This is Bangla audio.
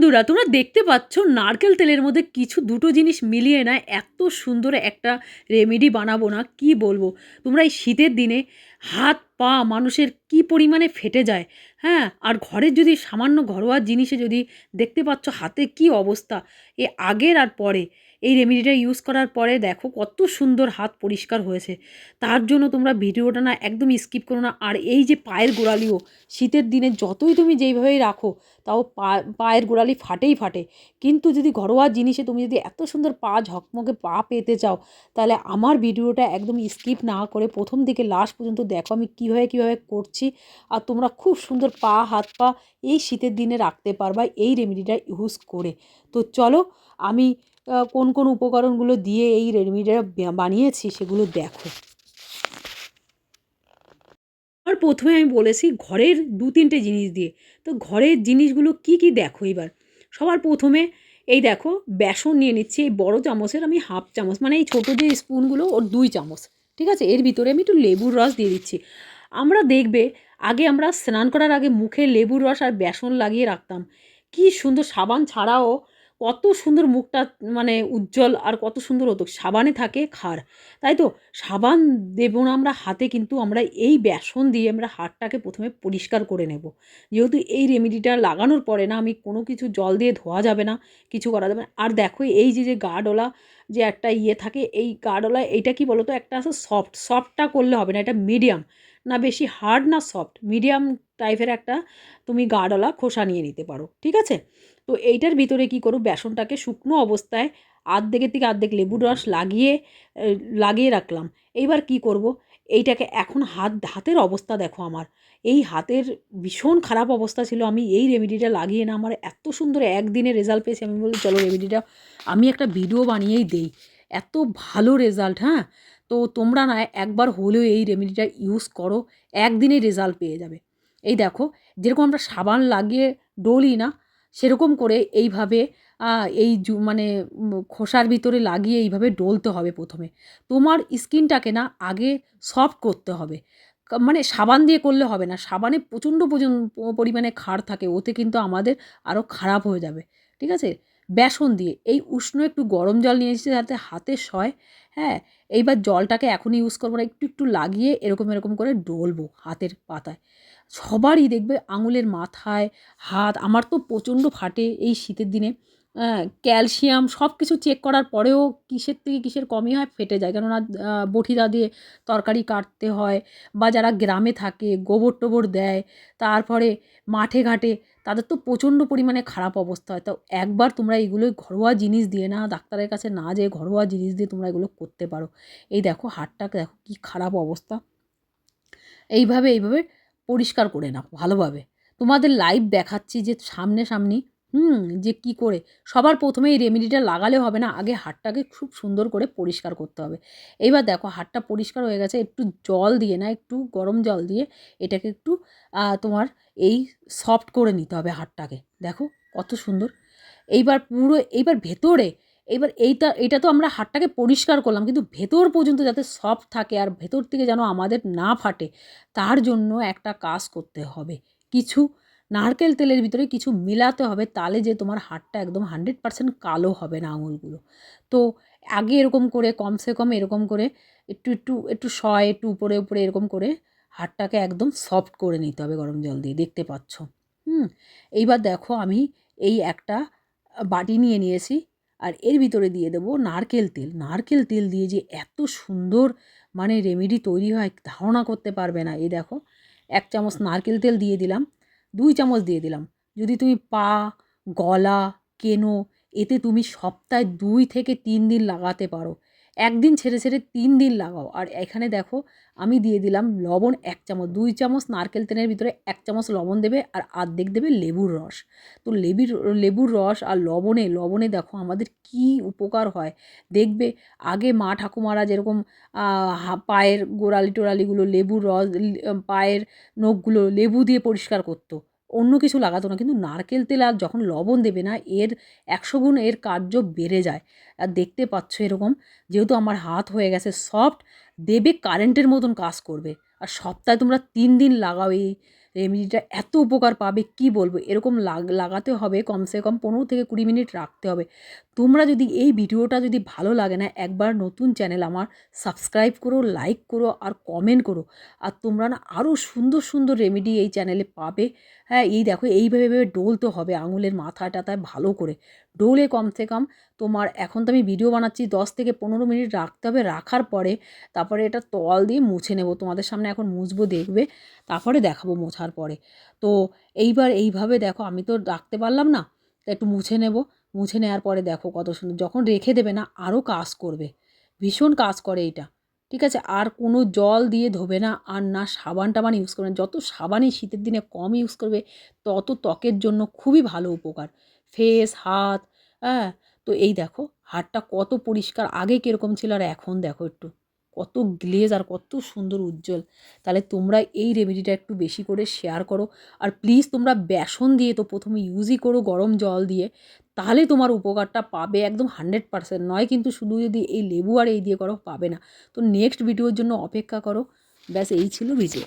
বন্ধুরা, তোমরা দেখতে পাচ্ছ নারকেল তেলের মধ্যে কিছু দুটো জিনিস মিলিয়ে না এত সুন্দর একটা রেমেডি বানাবো না, কি বলবো। তোমরা এই শীতের দিনে হাত পা মানুষের কি পরিমাণে ফেটে যায়, হ্যাঁ, আর ঘরের যদি সামান্য ঘরোয়া জিনিসে যদি দেখতে পাচ্ছ হাতে কি অবস্থা, এ আগের আর পরে এই রেমেডিটা ইউজ করার পরে দেখো কত সুন্দর হাত পরিষ্কার হয়েছে। তার জন্য তোমরা ভিডিওটা না একদম স্কিপ করো না। আর এই যে পায়ের গোড়ালিও শীতের দিনে যতই তুমি যেইভাবেই রাখো তাও পায়ের গোড়ালি ফাটেই ফাটে, কিন্তু যদি ঘরোয়া জিনিসে তুমি যদি এত সুন্দর পা ঝকমকে পা পেতে চাও তাহলে আমার ভিডিওটা একদম স্কিপ না করে প্রথম থেকে লাস্ট পর্যন্ত দেখো আমি কীভাবে করছি। আর তোমরা খুব সুন্দর পা হাত পা এই শীতের দিনে রাখতে পারবা এই রেমেডিটা ইউজ করে। তো চলো আমি কোন কোন উপকরণগুলো দিয়ে এই রেমেডিটা বানিয়েছি সেগুলো দেখো। আর প্রথমে আমি বলেছি ঘরের দু তিনটে জিনিস দিয়ে, তো ঘরের জিনিসগুলো কি কি দেখো এবার। সবার প্রথমে এই দেখো বেসন নিয়ে নিচ্ছি, এই বড় চামচের আমি হাফ চামচ, মানে এই ছোটো যে স্পুনগুলো ওর 2 চামচ, ঠিক আছে। এর ভিতরে আমি একটু লেবুর রস দিয়ে দিচ্ছি। আমরা দেখবে আগে আমরা স্নান করার আগে মুখে লেবুর রস আর বেসন লাগিয়ে রাখতাম, কি সুন্দর সাবান ছাড়াও কত সুন্দর মুখটা মানে উজ্জ্বল আর কত সুন্দর হতো। সাবানে থাকে ক্ষার, তাই তো। সাবান দেবো না আমরা হাতে, কিন্তু আমরা এই বেসন দিয়ে আমরা হাতটাকে প্রথমে পরিষ্কার করে নেব। যেহেতু এই রেমেডিটা লাগানোর পরে না আমি কোনো কিছু জল দিয়ে ধোয়া যাবে না, কিছু করা যাবে না। আর দেখো এই যে গাডোলা যে একটা ইয়ে থাকে, এই গাডোলা এইটা কি বলো তো, একটা আছে সফটটা করলে হবে না, এটা মিডিয়াম, না বেশি হার্ড না সফট, মিডিয়াম টাইপের একটা তুমি গাডোলা খোসা নিয়ে নিতে পারো, ঠিক আছে। তো এইটার ভিতরে কি করো, বেসনটাকে শুকনো অবস্থায় আর্ধেকের থেকে আর্ধেক লেবুর রস লাগিয়ে রাখলাম। এইবার কি করব, এইটাকে এখন হাতের অবস্থা দেখো আমার, এই হাতের ভীষণ খারাপ অবস্থা ছিল। আমি এই রেমেডিটা লাগিয়ে না আমার এত সুন্দর একদিনে রেজাল্ট পেয়েছি, আমি বলি চলো রেমেডিটা আমি একটা ভিডিও বানিয়েই দেই, এত ভালো রেজাল্ট। হ্যাঁ, তো তোমরা না একবার হলেও এই রেমেডিটা ইউজ করো, একদিনে রেজাল্ট পেয়ে যাবে। এই দেখো যেরকম আমরা সাবান লাগিয়ে ডলি না, সেরকম করে এইভাবে এই মানে খোসার ভিতরে লাগিয়ে এইভাবে ডলতে হবে প্রথমে। তোমার স্কিনটাকে না আগে সফট করতে হবে, মানে সাবান দিয়ে করলে হবে না, সাবানে প্রচণ্ড পরিমাণে ক্ষার থাকে, ওতে কিন্তু আমাদের আরও খারাপ হয়ে যাবে, ঠিক আছে। বেসন দিয়ে এই উষ্ণ একটু গরম জল নিয়ে এসেছে যাতে হাতে সয়, হ্যাঁ। এইবার জলটাকে এখন ইউজ করবো না, একটু একটু লাগিয়ে এরকম করে ডলবো হাতের পাতায়। সবারই দেখবে আঙুলের মাথায় হাত, আমার তো প্রচণ্ড ফাটে এই শীতের দিনে। ক্যালসিয়াম সব কিছু চেক করার পরেও কিসের থেকে কিসের কমই হয়, ফেটে যায়। কেননা বটিটা দিয়ে তরকারি কাটতে হয়, বা যারা গ্রামে থাকে গোবর টোবর দেয়, তারপরে মাঠে ঘাটে তাদের তো প্রচণ্ড পরিমাণে খারাপ অবস্থা হয়। তো একবার তোমরা এগুলো ঘরোয়া জিনিস দিয়ে না, ডাক্তারের কাছে না যেয়ে ঘরোয়া জিনিস দিয়ে তোমরা এগুলো করতে পারো। এই দেখো হাতটাকে দেখো কী খারাপ অবস্থা, এইভাবে পরিষ্কার করে নাও ভালোভাবে। তোমাদের লাইভ দেখাচ্ছি যে সামনাসামনি, যে কি করে। সবার প্রথমে এই রেমেডিটা লাগালে হবে না, আগে হাতটাকে খুব সুন্দর করে পরিষ্কার করতে হবে। এইবার দেখো হাতটা পরিষ্কার হয়ে গেছে, একটু জল দিয়ে না, একটু গরম জল দিয়ে এটাকে একটু তোমার এই সফট করে নিতে হবে হাতটাকে, দেখো কত সুন্দর। এইবার ভেতরে, এইটা তো আমরা হাতটাকে পরিষ্কার করলাম, কিন্তু ভেতর পর্যন্ত যাতে সফট থাকে আর ভেতর থেকে যেন আমাদের না ফাটে, তার জন্য একটা কাজ করতে হবে। কিছু নারকেল তেলের ভিতরে কিছু মেলাতে হবে, তাহলে যে তোমার হাতটা একদম 100% কালো হবে না আঙুলগুলো। তো আগে এরকম করে কমসে কম এরকম করে একটু একটু উপরে এরকম করে হাতটাকে একদম সফট করে নিতে হবে গরম জল দিয়ে, দেখতে পাচ্ছ। এইবার দেখো আমি এই একটা বাটি নিয়ে নিয়েছি, আর এর ভিতরে দিয়ে দেবো নারকেল তেল দিয়ে যে এত সুন্দর মানে রেমেডি তৈরি হয় ধারণা করতে পারবে না। এই দেখো 1 চামচ নারকেল তেল দিয়ে দিলাম, 2 চামচ দিয়ে দিলাম। যদি তুমি পা গলা কেনো, এতে তুমি সপ্তাহে 2 থেকে 3 দিন লাগাতে পারো, একদিন ছেড়ে 3 দিন লাগাও। আর এখানে দেখো আমি দিয়ে দিলাম লবণ 1 চামচ, 2 চামচ নারকেল তেলের ভিতরে 1 চামচ লবণ দেবে, আর অর্ধেক দেবে লেবুর রস। তো লেবুর রস আর লবণে দেখো আমাদের কি উপকার হয়। দেখবে আগে মা ঠাকুমারা যেরকম পায়ের গোড়ালি টোড়ালিগুলো লেবুর রস, পায়ের নখগুলো লেবু দিয়ে পরিষ্কার করতো, অন্য কিছু লাগাতো না। কিন্তু নারকেল তেল আর যখন লবণ দেবে না, এর 100 গুণ এর কার্য বেড়ে যায়। আর দেখতে পাচ্ছ এরকম, যেহেতু আমার হাত হয়ে গেছে সফট, দেবে কারেন্টের মতন কাজ করবে। আর সপ্তাহে তোমরা 3 দিন লাগাও এই রেমেডিটা এত উপকার পাবে কি বলবো। এরকম লাগাতে হবে কমসে কম 15 থেকে 20 মিনিট রাখতে হবে। তোমরা যদি এই ভিডিওটা যদি ভালো লাগে না, একবার নতুন চ্যানেল আমার, সাবস্ক্রাইব করো, লাইক করো আর কমেন্ট করো। আর তোমরা না আরও সুন্দর সুন্দর রেমেডি এই চ্যানেলে পাবে। হ্যাঁ, এই দেখো এইভাবে ডলতে হবে আঙুলের মাথায় টাথায় ভালো করে ডোলে কমসে কম তোমার, এখন তো আমি ভিডিও বানাচ্ছি, 10 থেকে 15 মিনিট রাখতে হবে। রাখার পরে তারপরে এটা তল দিয়ে মুছে নেব, তোমাদের সামনে এখন মুছবো দেখবে, তারপরে দেখাবো মোছার পরে। তো এইবার এইভাবে দেখো আমি তো রাখতে পারলাম না, তো একটু মুছে নেব। মুছে নেওয়ার পরে দেখো কত সুন্দর, যখন রেখে দেবে না আরও কাজ করবে, ভীষণ কাজ করে এটা। ঠিক আছে, আর কোনো জল দিয়ে ধোবে না, আর না সাবান টাবান ইউজ করবে না। যত সাবানই শীতের দিনে কম ইউজ করবে তত ত্বকের জন্য খুবই ভালো উপকার। ফেস, হাত, হ্যাঁ। তো এই দেখো হাতটা কত পরিষ্কার, আগে কীরকম ছিল আর এখন দেখো একটু কত গ্লেজ আর কত সুন্দর উজ্জ্বল। তাহলে তোমরা এই রেমেডিটা একটু বেশি করে শেয়ার করো। আর প্লিজ তোমরা বেসন দিয়ে তো প্রথমে ইউজই করো, গরম জল দিয়ে, তাহলে তোমার উপকারটা পাবে একদম 100%। নয় কিন্তু শুধু যদি এই লেবু আর এই দিয়ে করো পাবে না। তো নেক্সট ভিডিওর জন্য অপেক্ষা করো। ব্যাস এই ছিল ভিডিও।